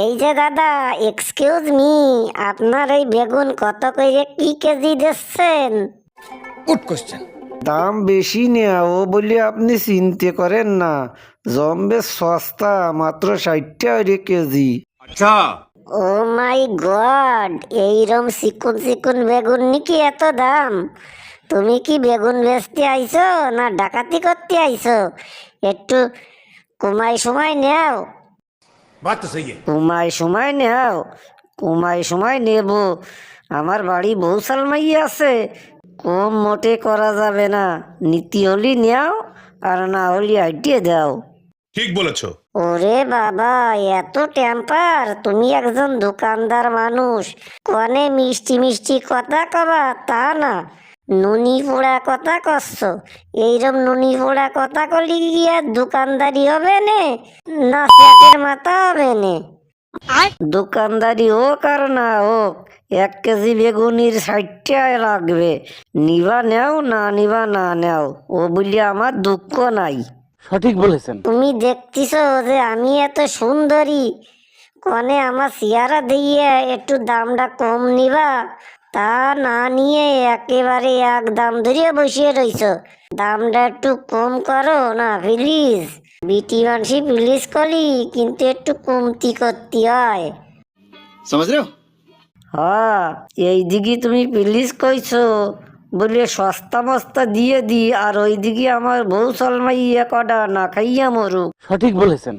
এই যে দাদা, এক্সকিউজ মি, আপনার এই বেগুন কত করে কি কেজি দিচ্ছেন? Good question. দাম বেশি নেয়া ও বলে আপনি চিন্তা করেন না, জম্বে সস্তা, মাত্র 60 টাকা কেজি। আচ্ছা, ও মাই গড, এইরম চিকুন চিকুন বেগুন নাকি এত দাম? তুমি কি বেগুন বেচতে আইছো না ডাকাতি করতে আইছো? একটু কমাই সময় নেও। বাত তো সহি है। কুমাই সময় নেব। আমার বাড়ি বউ সালমাই আছে, কম মোটে করা যাবে না। নীতি হলি নেও, আর না হলি আইটিয়ে দাও। ঠিক বলেছো। ওরে বাবা, এত টেম্পার! তুমি একজন দোকানদার মানুষ, কনে মিষ্টি মিষ্টি কথা কবা তা না, নুনি পোড়া কথা কচ্ছ। এইরম নুনি পোড়া কথা কলি গিয়া দোকানদারি হবে নে, না সেটের মাথা হবে নে? দোকানদারি হোক আর না হোক, 1 কেজি বেগুনির 60 টাকা লাগবে। নিবা নেও, না নিবা না নেও, ও বলি আমার দুঃখ নাই। সঠিক বলেছেন। তুমি দেখতেছো যে আমি এত সুন্দরী, কনে আমার চেহারা দিয়ে একটু দামটা কম নিবা, তা না নিয়ে একেবারে এক দাম ধরিয়ে বসিয়ে রইছো। দামটা একটু কম করো না প্লিজ। বিটি মানসি প্লিজ করি, কিন্তু একটু কমতি করতে হয়। समझ रहे हो? হ্যাঁ, এই দিকে তুমি প্লিজ কইছো বলে সস্তা মস্তা দিয়ে দি, আর ওই দিকে আমার বউ সালমাইয়া কটা না খাইয়া মরুক। সঠিক বলেছেন।